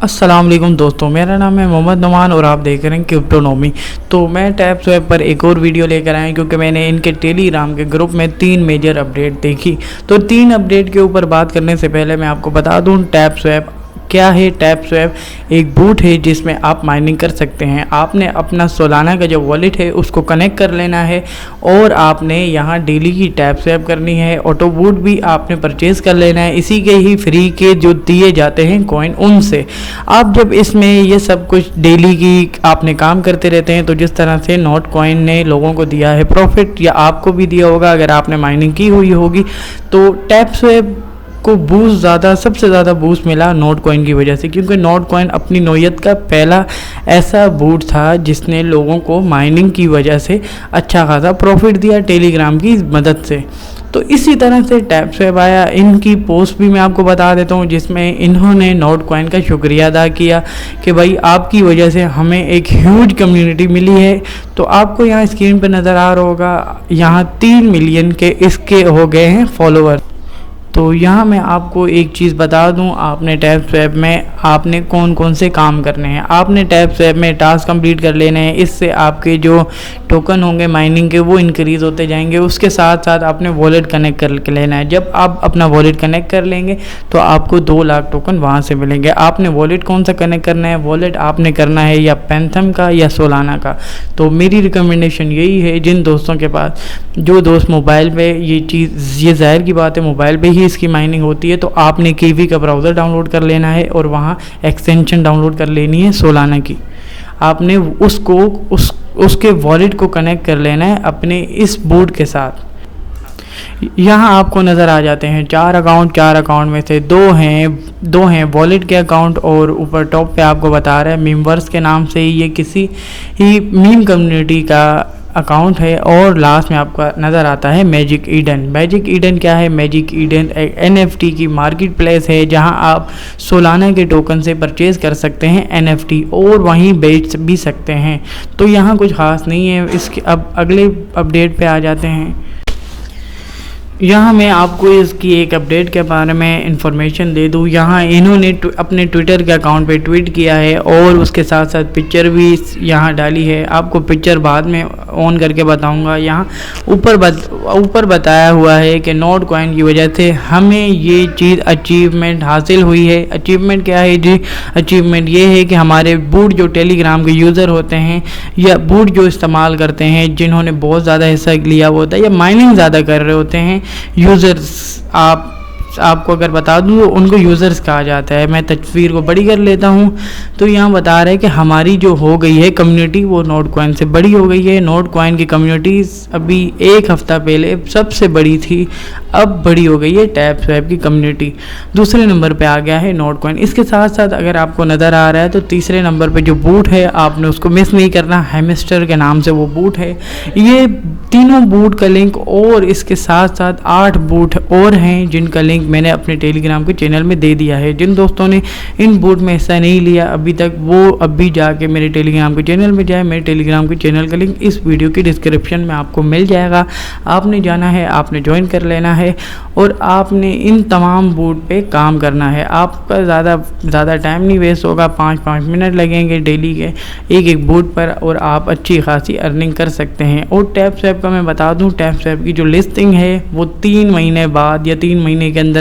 अस्सलाम वालेकुम दोस्तों, मेरा नाम है मोहम्मद नुमान और आप देख रहे हैं क्रिप्टोनॉमी। तो मैं टैप्सवैप पर एक और वीडियो लेकर आया क्योंकि मैंने इनके टेलीग्राम के ग्रुप में 3 मेजर अपडेट देखी। तो 3 अपडेट के ऊपर बात करने से पहले मैं आपको बता दूं टैप्सवैप क्या है। टैप्सवैप एक बूट है जिसमें आप माइनिंग कर सकते हैं। आपने अपना सोलाना का जो वॉलेट है उसको कनेक्ट कर लेना है और आपने यहाँ डेली की टैप्सवैप करनी है। ऑटो बूट भी आपने परचेज़ कर लेना है, इसी के ही फ्री के जो दिए जाते हैं कॉइन उनसे। आप जब इसमें ये सब कुछ डेली की आपने काम करते रहते हैं तो जिस तरह से नोट कॉइन ने लोगों को दिया है प्रॉफिट, या आपको भी दिया होगा अगर आपने माइनिंग की हुई होगी। तो टैप्सवैप को बूस्ट सबसे ज़्यादा बूस्ट मिला नोट कॉइन की वजह से, क्योंकि नोट कॉइन अपनी नौयत का पहला ऐसा बूट था जिसने लोगों को माइनिंग की वजह से अच्छा खासा प्रॉफिट दिया टेलीग्राम की मदद से। तो इसी तरह से टैप्सवैप आया। इनकी पोस्ट भी मैं आपको बता देता हूँ जिसमें इन्होंने नोट कॉइन का शुक्रिया अदा किया कि भाई आपकी वजह से हमें एक ह्यूज कम्युनिटी मिली है। तो आपको यहाँ स्क्रीन पर नज़र आ रहा होगा, यहाँ 3 मिलियन के इसके हो गए हैं फॉलोअर। तो यहाँ मैं आपको एक चीज़ बता दूँ, आपने टैप्सवैप में आपने कौन कौन से काम करने हैं। आपने टैप्सवैप में टास्क कंप्लीट कर लेने हैं, इससे आपके जो टोकन होंगे माइनिंग के वो इंक्रीज़ होते जाएंगे। उसके साथ साथ आपने वॉलेट कनेक्ट कर लेना है। जब आप अपना वॉलेट कनेक्ट कर लेंगे तो आपको 2 लाख टोकन वहाँ से मिलेंगे। आपने वॉलेट कौन सा कनेक्ट करना है, वॉलेट आपने करना है या पैंथम का या सोलाना का। तो मेरी रिकमेंडेशन यही है, जिन दोस्तों के पास जो दोस्त मोबाइल पर ये ज़ाहिर की बात है मोबाइल पर ही इसकी माइनिंग होती है, तो आपने कीवी का ब्राउज़र डाउनलोड कर लेना है और वहाँ एक्सटेंशन डाउनलोड कर लेनी है सोलाना की। आपने उसके वॉलेट को कनेक्ट कर लेना है अपने इस बूट के साथ। यहाँ आपको नज़र आ जाते हैं 4 अकाउंट में से 2 हैं वॉलेट के अकाउंट, और ऊपर टॉप पे आपको बता रहा है मीमवर्स के नाम से ये किसी ही मीम कम्युनिटी का अकाउंट है। और लास्ट में आपका नज़र आता है मैजिक ईडन क्या है? मैजिक ईडन एक NFT की मार्केट प्लेस है जहां आप सोलाना के टोकन से परचेज़ कर सकते हैं NFT और वहीं बेच भी सकते हैं। तो यहां कुछ ख़ास नहीं है। इसके अब अगले अपडेट पे आ जाते हैं। यहाँ मैं आपको इसकी एक अपडेट के बारे में इंफॉर्मेशन दे दूँ। यहाँ इन्होंने अपने ट्विटर के अकाउंट पे ट्वीट किया है और उसके साथ साथ पिक्चर भी यहाँ डाली है। आपको पिक्चर बाद में ऑन करके बताऊँगा। यहाँ ऊपर बताया हुआ है कि नोट कॉइन की वजह से हमें ये चीज़ अचीवमेंट हासिल हुई है। अचीवमेंट क्या है जी? अचीवमेंट ये है कि हमारे बूट जो टेलीग्राम के यूज़र होते हैं या बूट जो इस्तेमाल करते हैं, जिन्होंने बहुत ज़्यादा हिस्सा लिया हुआ होता है या माइनिंग ज़्यादा कर रहे होते हैं यूज़र्स, आपको अगर बता दूँ तो उनको यूज़र्स कहा जाता है। मैं तस्वीर को बड़ी कर लेता हूँ। तो यहाँ बता रहा है कि हमारी जो हो गई है कम्युनिटी वो नोट कॉइन से बड़ी हो गई है। नोट कॉइन की कम्युनिटी अभी 1 हफ़्ता पहले सबसे बड़ी थी, अब बड़ी हो गई है टैप्सवैप की कम्युनिटी। दूसरे नंबर पे आ गया है नोट कॉइन। इसके साथ साथ अगर आपको नज़र आ रहा है तो तीसरे नंबर पे जो बूट है आपने उसको मिस नहीं करना, हैमस्टर के नाम से वो बूट है। ये तीनों बूट का लिंक और इसके साथ साथ 8 बूट और हैं जिनका लिंक मैंने अपने टेलीग्राम के चैनल में दे दिया है। जिन दोस्तों ने इन बूट में हिस्सा नहीं लिया अभी तक, वो अभी जाके मेरे टेलीग्राम के चैनल में जाए। मेरे टेलीग्राम के चैनल का लिंक इस वीडियो की डिस्क्रिप्शन में आपको मिल जाएगा। आपने जाना है, आपने ज्वाइन कर लेना है और आपने इन तमाम बूट पे काम करना है। आपका ज़्यादा टाइम नहीं वेस्ट होगा, 5-5 मिनट लगेंगे डेली के एक बूट पर और आप अच्छी खासी अर्निंग कर सकते हैं। और टैप्सवैप का मैं बता दूं, टैप्सवैप की जो लिस्टिंग है वो 3 महीने बाद या 3 महीने के अंदर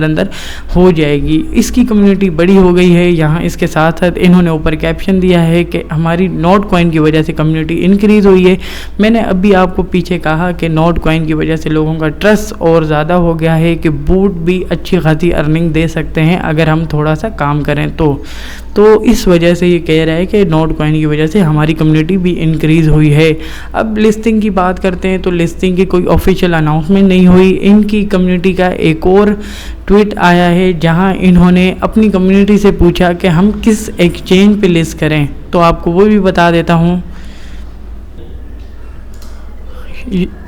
हो जाएगी। इसकी कम्युनिटी बड़ी हो गई है। यहाँ इसके साथ साथ इन्होंने ऊपर कैप्शन दिया है कि हमारी नोट कॉइन की वजह से कम्युनिटी इंक्रीज़ हुई है। मैंने अभी आपको पीछे कहा कि नोट कॉइन की वजह से लोगों का ट्रस्ट और ज़्यादा हो गया है कि बूट भी अच्छी खासी अर्निंग दे सकते हैं अगर हम थोड़ा सा काम करें तो इस वजह से ये कह रहा है कि नोट कॉइन की वजह से हमारी कम्युनिटी भी इंक्रीज़ हुई है। अब लिस्टिंग की बात करते हैं तो लिस्टिंग की कोई ऑफिशियल अनाउंसमेंट नहीं हुई। इनकी कम्युनिटी का एक और ट्वीट आया है जहां इन्होंने अपनी कम्युनिटी से पूछा कि हम किस एक्सचेंज पे लिस्ट करें, तो आपको वो भी बता देता हूं।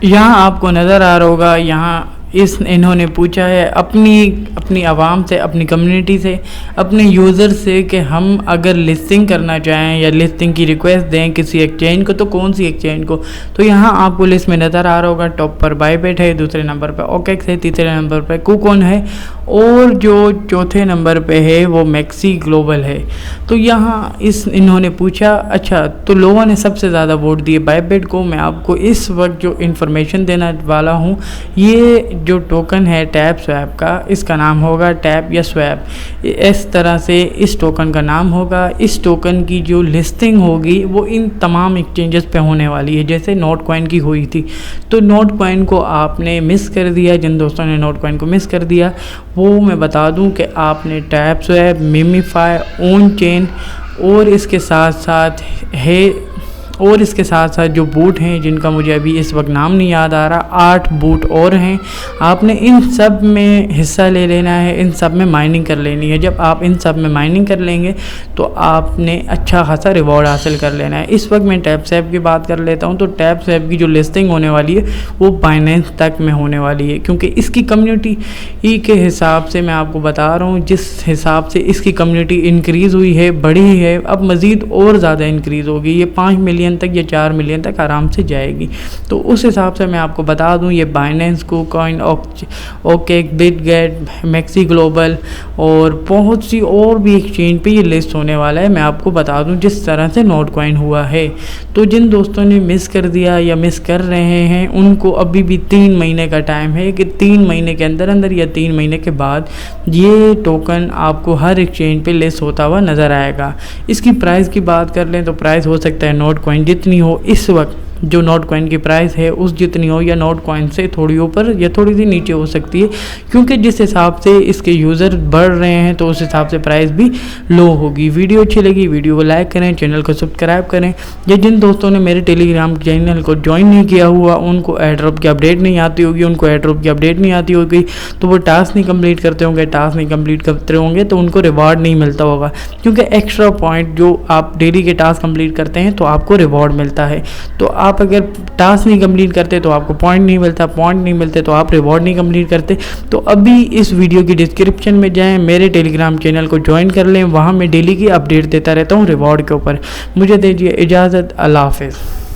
यहाँ आपको नज़र आ रहा होगा, यहाँ इन्होंने पूछा है अपनी आवाम से, अपनी कम्युनिटी से, अपने यूज़र से कि हम अगर लिस्टिंग करना चाहें या लिस्टिंग की रिक्वेस्ट दें किसी एक्सचेंज को तो कौन सी एक्सचेंज को। तो यहाँ आपको लिस्ट में नज़र आ रहा होगा, टॉप पर बायबिट है, दूसरे नंबर पर OKX है, तीसरे नंबर पर KuCoin है और जो चौथे नंबर पे है वो मैक्सी ग्लोबल है। तो यहाँ इन्होंने पूछा, अच्छा तो लोगों ने सबसे ज़्यादा वोट दिए बाइबिट को। मैं आपको इस वक्त जो इन्फॉर्मेशन देने वाला हूँ, ये जो टोकन है टैप स्वैप का, इसका नाम होगा टैप या स्वैप, इस तरह से इस टोकन का नाम होगा। इस टोकन की जो लिस्टिंग होगी वो इन तमाम एक्सचेंजेस पे होने वाली है, जैसे नोट कॉइन की हुई थी। तो नोट कॉइन को आपने मिस कर दिया, जिन दोस्तों ने नोट कॉइन को मिस कर दिया वो मैं बता दूं कि आपने टैप स्वैप, मीमीफाई, ओन चेन और इसके साथ साथ जो बूट हैं जिनका मुझे अभी इस वक्त नाम नहीं याद आ रहा, 8 बूट और हैं, आपने इन सब में हिस्सा ले लेना है, इन सब में माइनिंग कर लेनी है। जब आप इन सब में माइनिंग कर लेंगे तो आपने अच्छा खासा रिवॉर्ड हासिल कर लेना है। इस वक्त मैं टैप स्वैप की बात कर लेता हूँ। तो टैप स्वैप की जो लिस्टिंग होने वाली है वो बाइनेंस तक में होने वाली है, क्योंकि इसकी कम्युनिटी के हिसाब से मैं आपको बता रहा हूँ, जिस हिसाब से इसकी कम्युनिटी इंक्रीज़ हुई है, बढ़ी है, अब मज़ीद और ज़्यादा इंक्रीज़ होगी। ये 5 मिलियन तक या 4 मिलियन तक आराम से जाएगी। तो उस हिसाब से मैं आपको बता दूं, ये Binance, KuCoin, okay, Bitget, maxi global और बहुत सी और भी एक्सचेंज पे ये लिस्ट होने वाला है। मैं आपको बता दूं जिस तरह से नोट कॉइन हुआ है। तो जिन दोस्तों ने मिस कर दिया या मिस कर रहे हैं उनको अभी भी 3 महीने का टाइम है कि 3 महीने के अंदर अंदर या 3 महीने के बाद ये टोकन आपको हर एक्सचेंज पे लिस्ट होता हुआ नज़र आएगा। इसकी प्राइस की बात कर लें तो प्राइस हो सकता है नोट कॉइन जितनी हो इस वक्त जो नोट कॉइन की प्राइस है उस जितनी हो, या नोट कॉइन से थोड़ी ऊपर या थोड़ी सी नीचे हो सकती है, क्योंकि जिस हिसाब से इसके यूज़र बढ़ रहे हैं तो उस हिसाब से प्राइस भी लो होगी। वीडियो अच्छी लगी वीडियो को लाइक करें, चैनल को सब्सक्राइब करें। या जिन दोस्तों ने मेरे टेलीग्राम चैनल को ज्वाइन नहीं किया हुआ, उनको एयरड्रॉप की अपडेट नहीं आती होगी, तो वो टास्क नहीं कंप्लीट करते होंगे, टास्क नहीं कंप्लीट करते होंगे तो उनको रिवॉर्ड नहीं मिलता होगा, क्योंकि एक्स्ट्रा पॉइंट जो आप डेली के टास्क कंप्लीट करते हैं तो आपको रिवॉर्ड मिलता है। तो आप अगर टास्क नहीं कंप्लीट करते तो आपको पॉइंट नहीं मिलता, पॉइंट नहीं मिलते तो आप रिवॉर्ड नहीं कंप्लीट करते। तो अभी इस वीडियो की डिस्क्रिप्शन में जाएं, मेरे टेलीग्राम चैनल को ज्वाइन कर लें, वहाँ मैं डेली की अपडेट देता रहता हूँ रिवॉर्ड के ऊपर। मुझे दीजिए इजाज़त, अल्लाह हाफ़िज़।